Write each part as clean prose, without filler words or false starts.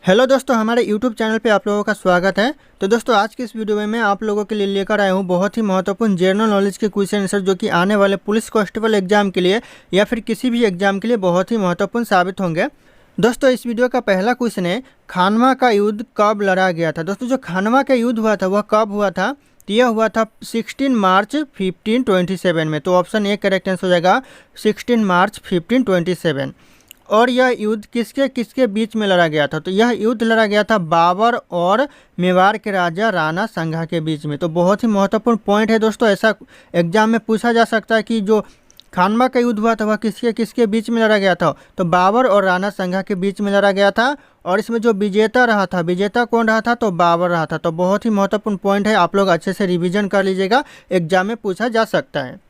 Hello दोस्तों, हमारे YouTube channel पे आप लोगों का स्वागत है। तो दोस्तों, आज की इस वीडियो में मैं आप लोगों के लिए लेकर आया हूँ बहुत ही महत्वपूर्ण जनरल नॉलेज के क्वेश्चन आंसर, जो कि आने वाले पुलिस कांस्टेबल एग्जाम के लिए या फिर किसी भी एग्जाम के लिए बहुत ही महत्वपूर्ण साबित होंगे। दोस्तों, इस वीडियो का पहला क्वेश्चन है, खानवा का युद्ध कब लड़ा गया था। दोस्तों, जो खानवा का युद्ध हुआ था वह कब हुआ था? तो यह हुआ था 16 मार्च 1527 में। तो ऑप्शन ए करेक्ट आंसर हो जाएगा 16 मार्च 1527। और यह युद्ध किसके किसके बीच में लड़ा गया था? तो यह युद्ध लड़ा गया था बाबर और मेवाड़ के राजा राणा संघा के बीच में। तो बहुत ही महत्वपूर्ण पॉइंट है दोस्तों, ऐसा एग्जाम में पूछा जा सकता है कि जो खानवा का युद्ध हुआ था वह किसके किसके बीच में लड़ा गया था। तो बाबर और राणा संघा के बीच में लड़ा गया था, और इसमें जो विजेता रहा था, विजेता कौन रहा था? तो बाबर रहा था। तो बहुत ही महत्वपूर्ण पॉइंट है, आप लोग अच्छे से रिविजन कर लीजिएगा, एग्जाम में पूछा जा सकता है।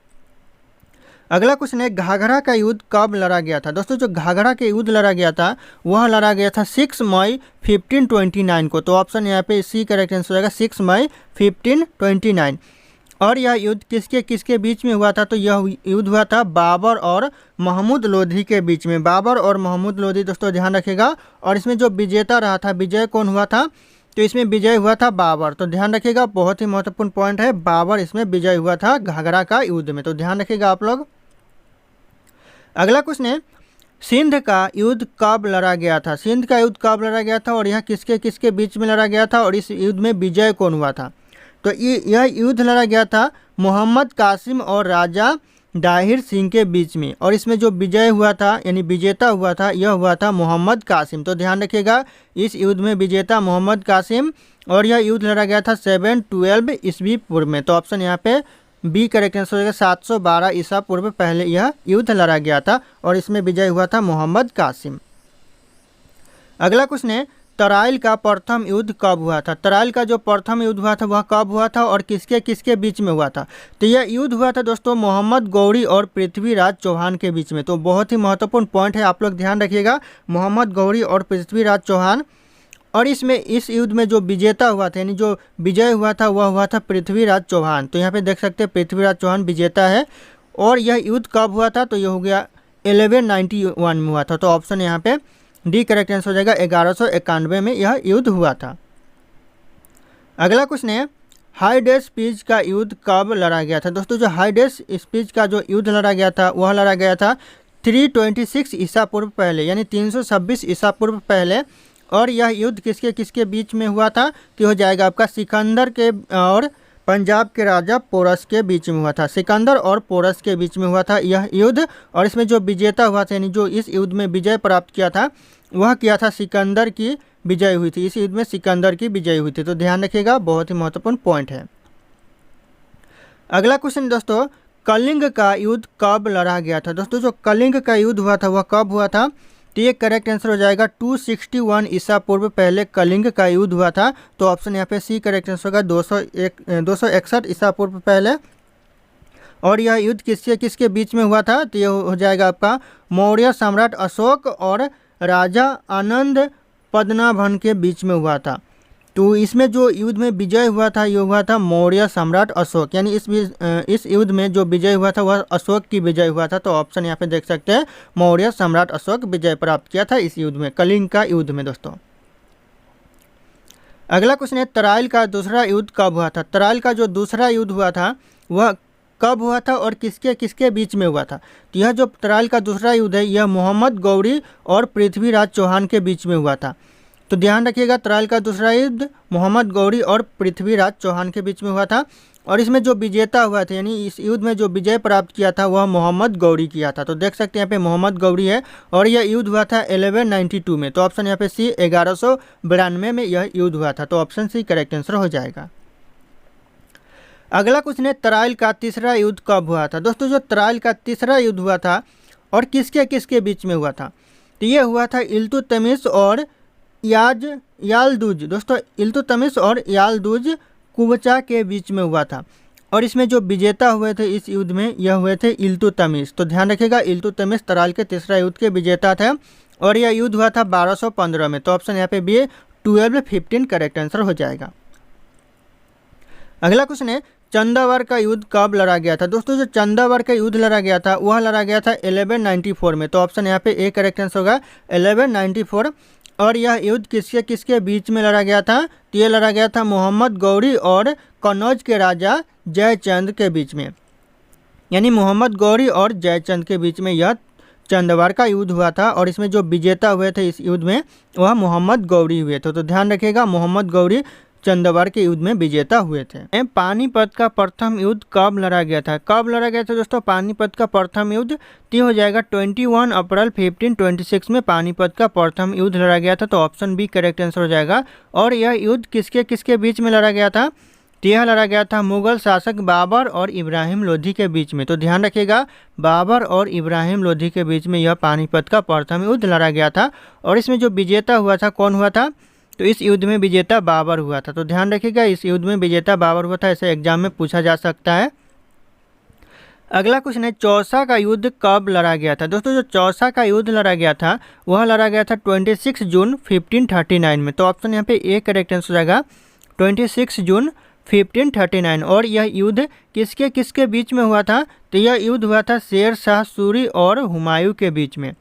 अगला क्वेश्चन है, घाघरा का युद्ध कब लड़ा गया था। दोस्तों, जो घाघरा के युद्ध लड़ा गया था वह लड़ा गया था 6 मई 1529 को। तो ऑप्शन यहाँ पे सी करेक्ट आंसर हो जाएगा 6 मई 1529। और यह युद्ध किसके किसके बीच में हुआ था? तो यह युद्ध हुआ था बाबर और महमूद लोधी के बीच में। बाबर और महमूद लोधी दोस्तों ध्यान रखिएगा। और इसमें जो विजेता रहा था, विजय कौन हुआ था? तो इसमें विजय हुआ था बाबर। तो ध्यान रखिएगा, बहुत ही महत्वपूर्ण पॉइंट है, बाबर इसमें विजय हुआ था घाघरा का युद्ध में। तो ध्यान रखिएगा आप लोग। अगला क्वेश्चन है, सिंध का युद्ध कब लड़ा गया था। सिंध का युद्ध कब लड़ा गया था और यह किसके किसके बीच में लड़ा गया था, और इस युद्ध में विजय कौन हुआ था? तो यह युद्ध लड़ा गया था मोहम्मद कासिम और राजा दाहिर सिंह के बीच में। और इसमें जो विजय हुआ था यानी विजेता हुआ था, यह हुआ था मोहम्मद कासिम। तो ध्यान रखिएगा, इस युद्ध में विजेता मोहम्मद कासिम, और यह युद्ध लड़ा गया था 712 ईस्वी पूर्व में। तो ऑप्शन यहाँ पे बी करेक्ट आंसर हो जाएगा 712 ईसा पूर्व पहले यह युद्ध लड़ा गया था, और इसमें विजय हुआ था मोहम्मद कासिम। अगला क्वेश्चन है, तराइल का प्रथम युद्ध कब हुआ था। तराइल का जो प्रथम युद्ध हुआ था वह कब हुआ था और किसके किसके बीच में हुआ था? तो यह युद्ध हुआ था दोस्तों मोहम्मद गौरी और पृथ्वीराज चौहान के बीच में। तो बहुत ही महत्वपूर्ण पॉइंट है, आप लोग ध्यान रखिएगा, मोहम्मद गौरी और पृथ्वीराज चौहान। और इसमें इस युद्ध में जो विजेता हुआ था यानी जो विजय हुआ था वह हुआ था पृथ्वीराज चौहान। तो यहाँ पे देख सकते हैं पृथ्वीराज चौहान विजेता है। और यह युद्ध कब हुआ था? तो यह हो गया 1191 में हुआ था। तो ऑप्शन यहाँ पे डी करेक्ट आंसर हो जाएगा 1191 में यह युद्ध हुआ था। अगला क्वेश्चन है, हाइडेस स्पीच का युद्ध कब लड़ा गया था। दोस्तों, जो हाइडेस स्पीच का जो युद्ध लड़ा गया था वह लड़ा गया था 326 ईसा पूर्व पहले, यानी 326 ईसा पूर्व पहले। और यह युद्ध किसके किसके बीच में हुआ था? तो हो जाएगा आपका सिकंदर के और पंजाब के राजा पोरस के बीच में हुआ था। सिकंदर और पोरस के बीच में हुआ था यह युद्ध। और इसमें जो विजेता हुआ था यानी जो इस युद्ध में विजय प्राप्त किया था वह किया था सिकंदर की विजय हुई थी। इस युद्ध में सिकंदर की विजय हुई थी। तो ध्यान रखिएगा, बहुत ही महत्वपूर्ण पॉइंट है। अगला क्वेश्चन दोस्तों, कलिंग का युद्ध कब लड़ा गया था। दोस्तों, जो कलिंग का युद्ध हुआ था वह कब हुआ था? तो ये करेक्ट आंसर हो जाएगा 261 ईसा पूर्व पहले कलिंग का युद्ध हुआ था। तो ऑप्शन यहाँ पे सी करेक्ट आंसर होगा 261 ईसा पूर्व पहले। और यह युद्ध किसके किसके बीच में हुआ था? तो ये हो जाएगा आपका मौर्य सम्राट अशोक और राजा आनंद पद्मनाभन के बीच में हुआ था। तो इसमें जो युद्ध में विजय हुआ था ये हुआ था मौर्य सम्राट अशोक, यानी इस युद्ध में जो विजय हुआ था वह अशोक की विजय हुआ था। तो ऑप्शन यहाँ पे देख सकते हैं मौर्य सम्राट अशोक विजय प्राप्त किया था इस युद्ध में, कलिंग का युद्ध में। दोस्तों, अगला क्वेश्चन है, तराइल का दूसरा युद्ध कब हुआ था। तराइल का जो दूसरा युद्ध हुआ था वह कब हुआ था और किसके किसके बीच में हुआ था? तो यह जो तराइल का दूसरा युद्ध है यह मोहम्मद गौरी और पृथ्वीराज चौहान के बीच में हुआ था। तो ध्यान रखिएगा, तराइल का दूसरा युद्ध मोहम्मद गौरी और पृथ्वीराज चौहान के बीच में हुआ था। और इसमें जो विजेता हुआ था यानी इस युद्ध में जो विजय प्राप्त किया था वह मोहम्मद गौरी किया था। तो देख सकते हैं यहाँ पे मोहम्मद गौरी है, और यह युद्ध हुआ था 1192 में। तो ऑप्शन यहाँ पे सी 1192 में यह युद्ध हुआ था। तो ऑप्शन सी करेक्ट आंसर हो जाएगा। अगला क्वेश्चन है, तराइल का तीसरा युद्ध कब हुआ था। दोस्तों, जो तराइल का तीसरा युद्ध हुआ था और किसके किसके बीच में हुआ था? तो ये हुआ था इल्तुतमिश और यालदुज। दोस्तों, इल्तुतमिश और यालदुज कुबचा के बीच में हुआ था। और इसमें जो विजेता हुए थे इस युद्ध में यह हुए थे इल्तुतमिश। तो ध्यान रखिएगा, इल्तुतमिश तराइल के तीसरा युद्ध के विजेता थे, और यह युद्ध हुआ था 1215 में। तो ऑप्शन यहाँ पे बी 1215 करेक्ट आंसर हो जाएगा। अगला क्वेश्चन है, चंदावर का युद्ध कब लड़ा गया था। दोस्तों, जो चंदावर का युद्ध लड़ा गया था वह लड़ा गया था 1194 में। तो ऑप्शन यहाँ पे ए करेक्ट आंसर होगा 1194। और यह युद्ध किसके किसके बीच में लड़ा गया था? तो ये लड़ा गया था मोहम्मद गौरी और कन्नौज के राजा जयचंद के बीच में, यानी मोहम्मद गौरी और जयचंद के बीच में यह चंदवार का युद्ध हुआ था। और इसमें जो विजेता हुए थे इस युद्ध में वह मोहम्मद गौरी हुए थे। तो ध्यान रखिएगा, मोहम्मद गौरी चंदवार के युद्ध में विजेता हुए थे। पानीपत का प्रथम युद्ध कब लड़ा गया था? कब लड़ा गया था दोस्तों पानीपत का प्रथम युद्ध? तो हो जाएगा 21 अप्रैल 1526 में पानीपत का प्रथम युद्ध लड़ा गया था। तो ऑप्शन बी करेक्ट आंसर हो जाएगा। और यह युद्ध किसके किसके बीच में लड़ा गया था? तो यह लड़ा गया था मुगल शासक बाबर और इब्राहिम लोधी के बीच में। तो ध्यान रखिएगा, बाबर और इब्राहिम लोधी के बीच में यह पानीपत का प्रथम युद्ध लड़ा गया था। और इसमें जो विजेता हुआ था कौन हुआ था? तो इस युद्ध में विजेता बाबर हुआ था। तो ध्यान रखिएगा, इस युद्ध में विजेता बाबर हुआ था, ऐसे एग्जाम में पूछा जा सकता है। अगला क्वेश्चन है, चौसा का युद्ध कब लड़ा गया था? दोस्तों जो चौसा का युद्ध लड़ा गया था वह लड़ा गया था 26 जून 1539 में। तो ऑप्शन यहाँ पे ए करेक्ट आंसर हो जाएगा, 26 जून 1539। और यह युद्ध किसके किसके बीच में हुआ था? तो यह युद्ध हुआ था शेर शाह सूरी और हुमायूं के बीच में,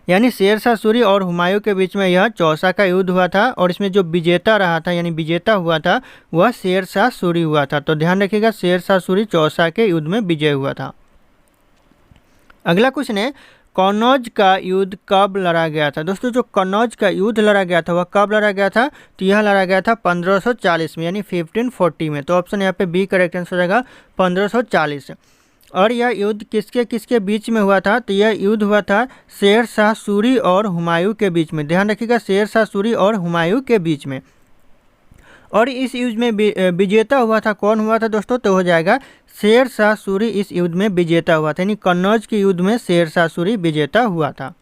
यानी शेर शाह सूरी और हुमायूं के बीच में यह चौसा का युद्ध हुआ था। और इसमें जो विजेता रहा था यानी विजेता हुआ था वह शेर शाह सूरी हुआ था। तो ध्यान रखिएगा, शेर शाह सूरी चौसा के युद्ध में विजय हुआ था। अगला क्वेश्चन है, कन्नौज का युद्ध कब लड़ा गया था? दोस्तों जो कन्नौज का युद्ध लड़ा गया था वह कब लड़ा गया था? तो यह लड़ा गया था 1540 में, यानी 1540 में। तो ऑप्शन यहाँ पे बी करेक्ट आंसर हो जाएगा, 1540। और यह युद्ध किसके किसके बीच में हुआ था? तो यह युद्ध हुआ था शेर शाह सूरी और हुमायूं के बीच में। ध्यान रखिएगा, शेर शाह सूरी और हुमायूं के बीच में। और इस युद्ध में विजेता हुआ था कौन हुआ था दोस्तों? तो हो जाएगा शेर शाह सूरी इस युद्ध में विजेता हुआ था, यानी कन्नौज के युद्ध में शेर शाह सूरी विजेता हुआ था।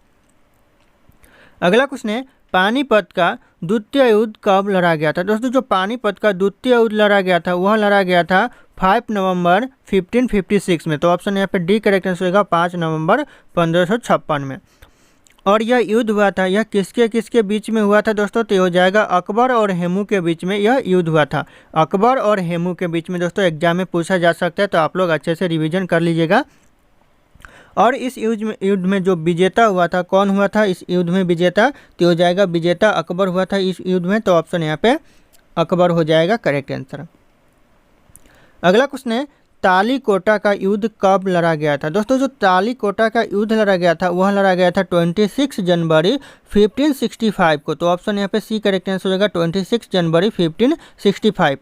अगला क्वेश्चन है, पानीपत का द्वितीय युद्ध कब लड़ा गया था? दोस्तों जो पानीपत का द्वितीय युद्ध लड़ा गया था वह लड़ा गया था 5 नवंबर 1556 में। तो ऑप्शन यहाँ पे डी करेक्ट आंसर होगा, 5 नवंबर 1556 में। और यह युद्ध हुआ था, यह किसके किसके बीच में हुआ था दोस्तों? तो हो जाएगा अकबर और हेमू के बीच में यह युद्ध हुआ था। अकबर और हेमू के बीच में दोस्तों एग्जाम में पूछा जा सकता है, तो आप लोग अच्छे से रिवीजन कर लीजिएगा। और इस युद्ध में जो विजेता हुआ था कौन हुआ था इस युद्ध में विजेता? तो हो जाएगा विजेता अकबर हुआ था इस युद्ध में। तो ऑप्शन यहाँ पे अकबर हो जाएगा करेक्ट आंसर। अगला क्वेश्चन है, तालीकोटा का युद्ध कब लड़ा गया था? दोस्तों जो तालीकोटा का युद्ध लड़ा गया था वह लड़ा गया था 26 जनवरी 1565 को। तो ऑप्शन यहाँ पे सी करेक्ट आंसर हो जाएगा, 26 जनवरी 1565।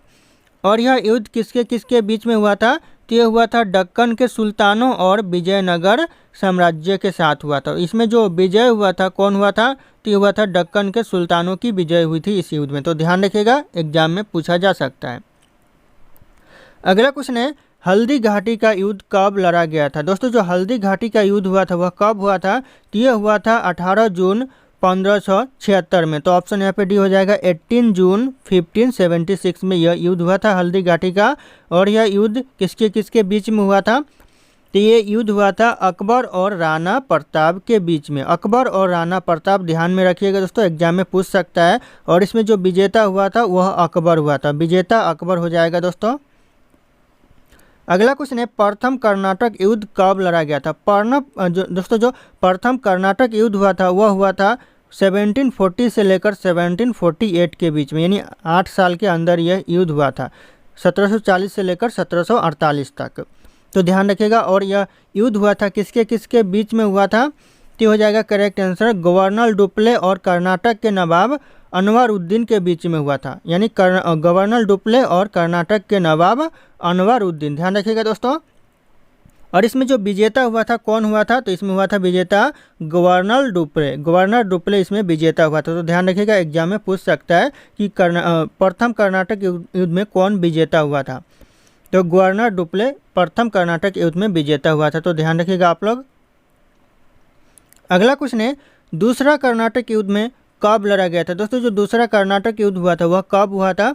और यह युद्ध किसके किसके बीच में हुआ था? तो यह हुआ था दक्कन के सुल्तानों और विजयनगर साम्राज्य के साथ हुआ था। इसमें जो विजय हुआ था कौन हुआ था? तो यह हुआ था दक्कन के सुल्तानों की विजय हुई थी इस युद्ध में। तो ध्यान रखिएगा, एग्जाम में पूछा जा सकता है। अगला क्वेश्चन है, हल्दी घाटी का युद्ध कब लड़ा गया था? दोस्तों जो हल्दी घाटी का युद्ध हुआ था वह कब हुआ था? तो यह हुआ था 18 जून 1576 में। तो ऑप्शन यहाँ पे डी हो जाएगा, 18 जून 1576 में यह युद्ध हुआ था हल्दी घाटी का। और यह युद्ध किसके किसके बीच में हुआ था? तो ये युद्ध हुआ था अकबर और राणा प्रताप के बीच में। अकबर और राणा प्रताप ध्यान में रखिएगा दोस्तों, एग्जाम में पूछ सकता है। और इसमें जो विजेता हुआ था वह अकबर हुआ था, विजेता अकबर हो जाएगा दोस्तों। अगला क्वेश्चन है, प्रथम कर्नाटक युद्ध कब लड़ा गया था? दोस्तों जो प्रथम कर्नाटक युद्ध हुआ था वह हुआ था 1740 से लेकर 1748 के बीच में, यानी 8 साल के अंदर यह युद्ध हुआ था, 1740 से लेकर 1748 तक। तो ध्यान रखिएगा। और यह युद्ध हुआ था किसके किसके बीच में हुआ था? तो हो जाएगा करेक्ट आंसर, गवर्नर डुप्ले और कर्नाटक के नवाब अनवरुद्दीन के बीच में हुआ था, यानी गवर्नर डुप्ले और कर्नाटक के नवाब अनवरुद्दीन। ध्यान रखिएगा दोस्तों। और इसमें जो विजेता हुआ था कौन हुआ था? तो इसमें हुआ था विजेता गवर्नर डुप्ले इसमें विजेता हुआ था। तो ध्यान रखिएगा, एग्जाम में पूछ सकता है कि प्रथम कर्नाटक युद्ध में कौन विजेता हुआ था? तो गवर्नर डुप्ले प्रथम कर्नाटक युद्ध में विजेता हुआ था। तो ध्यान रखिएगा आप लोग। अगला क्वेश्चन है, दूसरा कर्नाटक युद्ध में कब लड़ा गया था? दोस्तों जो दूसरा कर्नाटक युद्ध हुआ था वह कब हुआ था?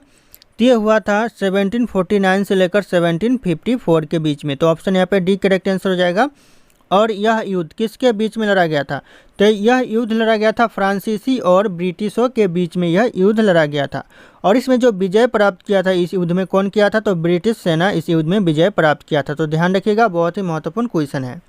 ये हुआ था 1749 से लेकर 1754 के बीच में। तो ऑप्शन यहाँ पे डी करेक्ट आंसर हो जाएगा। और यह युद्ध किसके बीच में लड़ा गया था? तो यह युद्ध लड़ा गया था फ्रांसीसी और ब्रिटिशों के बीच में यह युद्ध लड़ा गया था। और इसमें जो विजय प्राप्त किया था इस युद्ध में कौन किया था? तो ब्रिटिश सेना इस युद्ध में विजय प्राप्त किया था। तो ध्यान रखिएगा, बहुत ही महत्वपूर्ण क्वेश्चन है।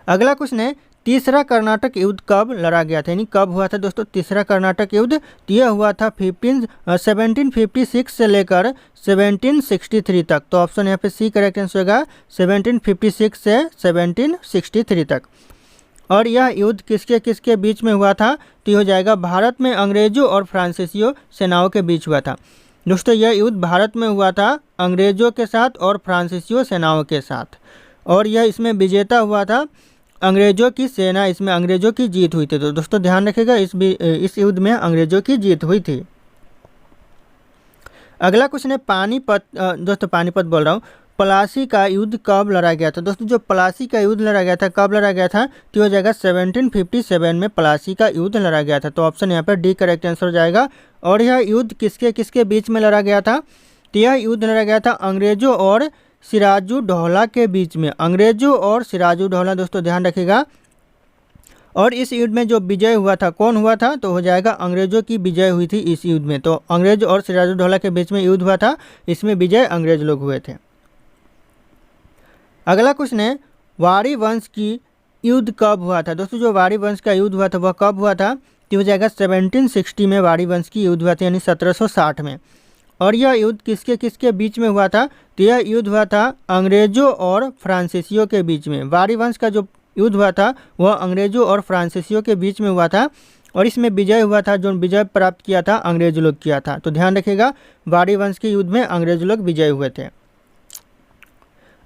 अगला क्वेश्चन है, तीसरा कर्नाटक युद्ध कब लड़ा गया था, यानी कब हुआ था दोस्तों तीसरा कर्नाटक युद्ध। तो यह हुआ था 1756 से लेकर 1763 तक। तो ऑप्शन यहाँ पे सी करेक्ट आंसर होगा 1756 से 1763 तक। और यह युद्ध किसके किसके बीच में हुआ था, तो यह हो जाएगा भारत में अंग्रेजों और फ्रांसीसियों सेनाओं के बीच हुआ था। दोस्तों यह युद्ध भारत में हुआ था अंग्रेजों के साथ और फ्रांसीसियों सेनाओं के साथ, और यह इसमें विजेता हुआ था अंग्रेजों की सेना, इसमें अंग्रेजों की जीत हुई थी। तो दोस्तों ध्यान रखिएगा इस युद्ध में अंग्रेजों की जीत हुई थी। अगला क्वेश्चन है पानीपत, दोस्तों पानीपत बोल रहा हूँ, प्लासी का युद्ध कब लड़ा गया था। दोस्तों जो प्लासी का युद्ध लड़ा गया था कब लड़ा गया था, तो हो जाएगा 1757 में प्लासी का युद्ध लड़ा गया था। तो ऑप्शन यहाँ पर डी करेक्ट आंसर हो जाएगा। और यह युद्ध किसके किसके बीच में लड़ा गया था, तो यह युद्ध लड़ा गया था अंग्रेजों और सिराजुद्दौला के बीच में, अंग्रेजों और सिराजुद्दौला। दोस्तों ध्यान रखिएगा। और इस युद्ध में जो विजय हुआ था कौन हुआ था, तो हो जाएगा अंग्रेजों की विजय हुई थी इस युद्ध में। तो अंग्रेज और सिराजुद्दौला के बीच में युद्ध हुआ था, इसमें विजय अंग्रेज लोग हुए थे। अगला क्वेश्चन है वारी वंश की युद्ध कब हुआ था। दोस्तों जो वारी वंश का युद्ध हुआ था वह कब हुआ था, तो हो जाएगा 1760 में वारी वंश की युद्ध हुआ था, यानी 1760 में। और यह युद्ध किसके किसके बीच में हुआ था, तो यह युद्ध हुआ था अंग्रेजों और फ्रांसीसियों के बीच में। वारी वंश का जो युद्ध हुआ था वह अंग्रेजों और फ्रांसीसियों के बीच में हुआ था, और इसमें विजय हुआ था, जो विजय प्राप्त किया था अंग्रेज लोग किया था। तो ध्यान रखिएगा वारी वंश के युद्ध में अंग्रेज लोग विजय हुए थे।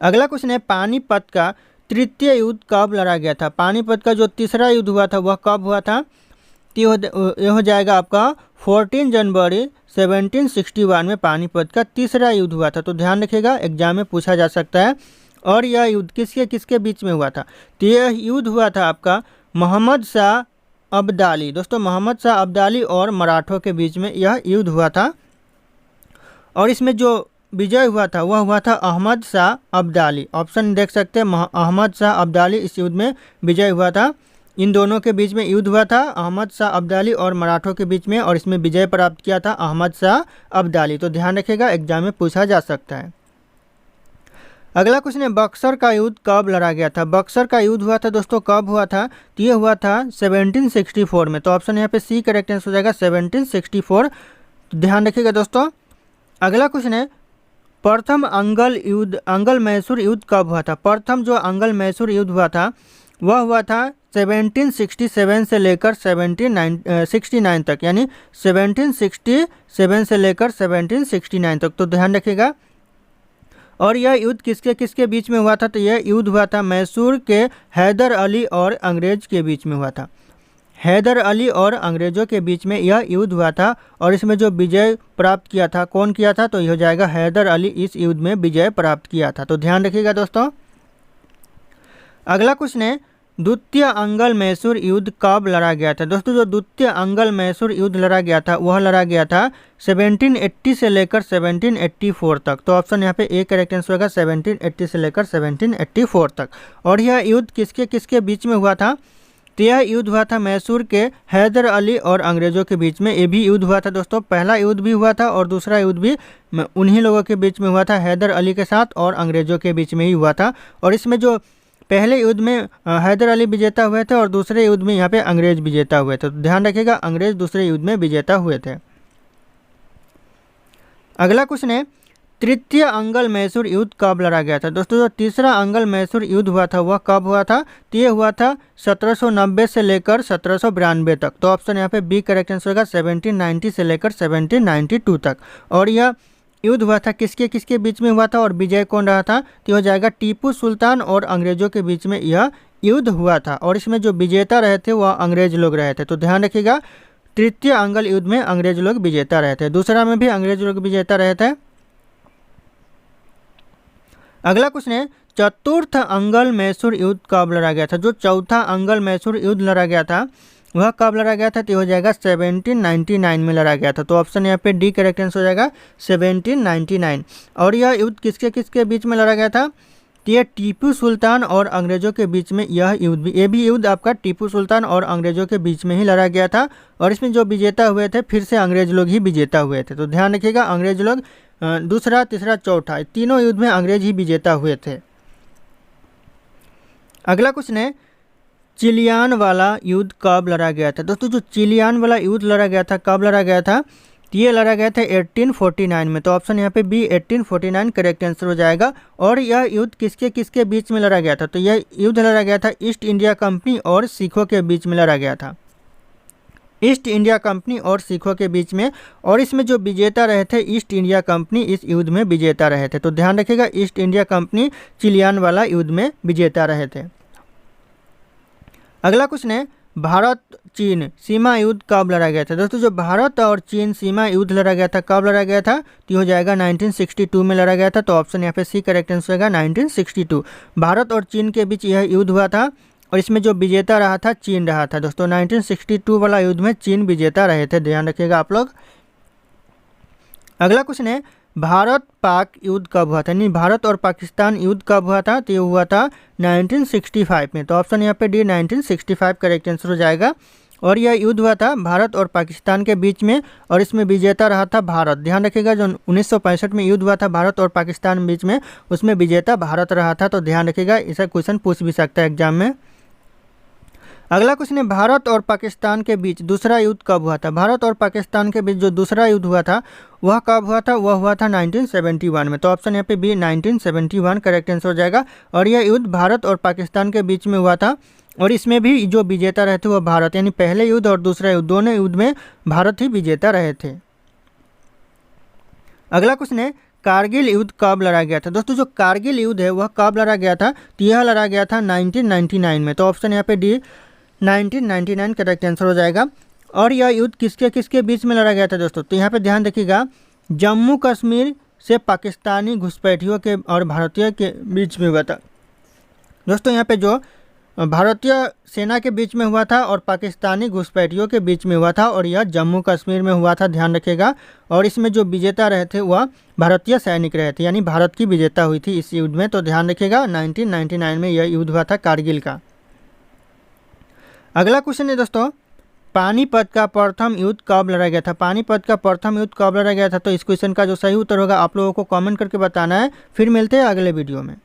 अगला क्वेश्चन है पानीपत का तृतीय युद्ध कब लड़ा गया था। पानीपत का जो तीसरा युद्ध हुआ था वह कब हुआ था, तो यह हो जाएगा आपका 14 जनवरी 1761 में पानीपत का तीसरा युद्ध हुआ था। तो ध्यान रखिएगा एग्जाम में पूछा जा सकता है। और यह युद्ध किसके किसके बीच में हुआ था, तो यह युद्ध हुआ था आपका मोहम्मद शाह अब्दाली, दोस्तों मोहम्मद शाह अब्दाली और मराठों के बीच में यह युद्ध हुआ था। और इसमें जो विजय हुआ था वह हुआ था अहमद शाह अब्दाली। ऑप्शन देख सकते हैं अहमद शाह अब्दाली इस युद्ध में विजय हुआ था। इन दोनों के बीच में युद्ध हुआ था अहमद शाह अब्दाली और मराठों के बीच में, और इसमें विजय प्राप्त किया था अहमद शाह अब्दाली। तो ध्यान रखिएगा एग्जाम में पूछा जा सकता है। अगला क्वेश्चन है बक्सर का युद्ध कब लड़ा गया था। बक्सर का युद्ध हुआ था दोस्तों कब हुआ था, तो ये हुआ था 1764 में। तो ऑप्शन यहाँ पे सी करेक्ट आंसर हो जाएगा 1764। तो ध्यान रखिएगा दोस्तों। अगला क्वेश्चन है प्रथम अंगल मैसूर युद्ध कब हुआ था। प्रथम जो अंगल मैसूर युद्ध हुआ था वह हुआ था 1767 से लेकर 1769 तक, यानी 1767 से लेकर 1769 तक। तो ध्यान रखिएगा। और यह युद्ध किसके किसके बीच में हुआ था, तो यह युद्ध हुआ था मैसूर के हैदर अली और अंग्रेज के बीच में हुआ था। हैदर अली और अंग्रेजों के बीच में यह युद्ध हुआ था, और इसमें जो विजय प्राप्त किया था कौन किया था, तो यह हो जाएगा हैदर अली इस युद्ध में विजय प्राप्त किया था। तो ध्यान रखिएगा दोस्तों। अगला क्वेश्चन है द्वितीय अंगल मैसूर युद्ध कब लड़ा गया था। दोस्तों जो द्वितीय अंगल मैसूर युद्ध लड़ा गया था वह लड़ा गया था 1780 से लेकर 1784 तक। तो ऑप्शन यहाँ पे ए करेक्ट आंसर होगा 1780 से लेकर 1784 तक। और यह युद्ध किसके किसके बीच में हुआ था, तो यह युद्ध हुआ था मैसूर के हैदर अली और अंग्रेजों के बीच में। ये भी युद्ध हुआ था दोस्तों, पहला युद्ध भी हुआ था और दूसरा युद्ध भी उन्हीं लोगों के बीच में हुआ था, हैदर अली के साथ और अंग्रेजों के बीच में ही हुआ था। और इसमें जो पहले युद्ध में हैदर अली विजेता हुए थे और दूसरे युद्ध में यहाँ पे अंग्रेज विजेता हुए थे। तो ध्यान रखिएगा अंग्रेज दूसरे युद्ध में विजेता हुए थे। अगला क्वेश्चन है तृतीय अंगल मैसूर युद्ध कब लड़ा गया था। दोस्तों जो तीसरा अंगल मैसूर युद्ध हुआ था वह कब हुआ था, तो ये हुआ था 1790 से लेकर 1792 तक। तो ऑप्शन यहाँ पे बी करेक्ट आंसर होगा 1790 से लेकर 1792 तक। और यह युद्ध हुआ था किसके किसके बीच में हुआ था और विजय कौन रहा था, तो हो जाएगा टीपू सुल्तान और अंग्रेजों के बीच में यह युद्ध हुआ था। और इसमें जो विजेता रहे थे वह अंग्रेज लोग रहे थे। तो ध्यान रखिएगा तृतीय अंगल युद्ध में अंग्रेज लोग विजेता रहे थे, दूसरा में भी अंग्रेज लोग विजेता रहे थे। अगला क्वेश्चन है चतुर्थ अंगल मैसूर युद्ध कब लड़ा गया था। जो चौथा अंगल मैसूर युद्ध लड़ा गया था वह कब लड़ा गया था, तो हो जाएगा 1799 में लड़ा गया था। तो ऑप्शन यहाँ पे डी करेक्ट आंसर हो जाएगा 1799। और यह युद्ध किसके किसके बीच में लड़ा गया था, तो यह टीपू सुल्तान और अंग्रेजों के बीच में यह युद्ध ये भी युद्ध आपका टीपू सुल्तान और अंग्रेजों के बीच में ही लड़ा गया था। और इसमें जो विजेता हुए थे फिर से अंग्रेज लोग ही विजेता हुए थे। तो ध्यान रखिएगा अंग्रेज लोग दूसरा तीसरा चौथा तीनों युद्ध में अंग्रेज ही विजेता हुए थे। अगला क्वेश्चन है चिलियान वाला युद्ध कब लड़ा गया था। दोस्तों जो चिलियान वाला युद्ध लड़ा गया था, कब लड़ा गया था, तो ये लड़ा गया था 1849 में। तो ऑप्शन यहाँ पे बी 1849 करेक्ट आंसर हो जाएगा। और यह युद्ध किसके किसके बीच में लड़ा गया था, तो यह युद्ध लड़ा गया था ईस्ट इंडिया कंपनी और सिखों के बीच में लड़ा गया था, ईस्ट इंडिया कंपनी और सिखों के बीच में। और इसमें जो विजेता रहे थे ईस्ट इंडिया कंपनी इस युद्ध में विजेता रहे थे। तो ध्यान रखिएगा, ईस्ट इंडिया कंपनी चिलियान वाला युद्ध में विजेता रहे थे। अगला क्वेश्चन है, भारत चीन सीमा युद्ध कब लड़ा गया था। दोस्तों जो भारत और चीन सीमा युद्ध लड़ा गया था, कब लड़ा गया था, तो हो जाएगा 1962 में लड़ा गया था। तो ऑप्शन यहाँ पे सी करेक्ट आंसर होगा 1962। भारत और चीन के बीच यह युद्ध हुआ था और इसमें जो विजेता रहा था चीन रहा था। दोस्तों 1962 वाला युद्ध में चीन विजेता रहे थे, ध्यान रखिएगा आप लोग। अगला क्वेश्चन है, भारत पाक युद्ध कब हुआ था, यानी भारत और पाकिस्तान युद्ध कब हुआ था, तो ये हुआ था 1965 में। तो ऑप्शन यहाँ पे डी 1965 करेक्ट आंसर हो जाएगा। और यह युद्ध हुआ था भारत और पाकिस्तान के बीच में और इसमें विजेता रहा था भारत। ध्यान रखिएगा, जो 1965 में युद्ध हुआ था भारत और पाकिस्तान के बीच में, उसमें विजेता भारत रहा था। तो ध्यान रखिएगा, ऐसा क्वेश्चन पूछ भी सकता है एग्जाम में। अगला क्वेश्चन है, भारत और पाकिस्तान के बीच दूसरा युद्ध कब हुआ था। भारत और पाकिस्तान के बीच जो दूसरा युद्ध हुआ था वह कब हुआ था, वह हुआ था 1971 में। तो ऑप्शन यहाँ पे बी 1971 करेक्ट आंसर हो जाएगा। और यह युद्ध भारत और पाकिस्तान के बीच में हुआ था और इसमें भी जो विजेता रहे थे वह भारत, यानी पहले युद्ध और दूसरा युद्ध दोनों युद्ध में भारत ही विजेता रहे थे। अगला क्वेश्चन है, कारगिल युद्ध कब लड़ा गया था। दोस्तों जो कारगिल युद्ध है वह कब लड़ा गया था, तो यह लड़ा गया था 1999 में। तो ऑप्शन यहाँ पे डी 1999 करेक्ट आंसर हो जाएगा। और यह युद्ध किसके किसके बीच में लड़ा गया था दोस्तों, तो यहाँ पे ध्यान रखिएगा, जम्मू कश्मीर से पाकिस्तानी घुसपैठियों के और भारतीय के बीच में हुआ था। दोस्तों यहाँ पे जो भारतीय सेना के बीच में हुआ था और पाकिस्तानी घुसपैठियों के बीच में हुआ था और यह जम्मू कश्मीर में हुआ था, ध्यान रखिएगा। और इसमें जो विजेता रहे थे वह भारतीय सैनिक रहे थे, यानी भारत की विजेता हुई थी इस युद्ध में। तो ध्यान रखिएगा 1999 में यह युद्ध हुआ था कारगिल का। अगला क्वेश्चन है दोस्तों, पानीपत का प्रथम युद्ध कब लड़ा गया था। पानीपत का प्रथम युद्ध कब लड़ा गया था, तो इस क्वेश्चन का जो सही उत्तर होगा आप लोगों को कमेंट करके बताना है। फिर मिलते हैं अगले वीडियो में।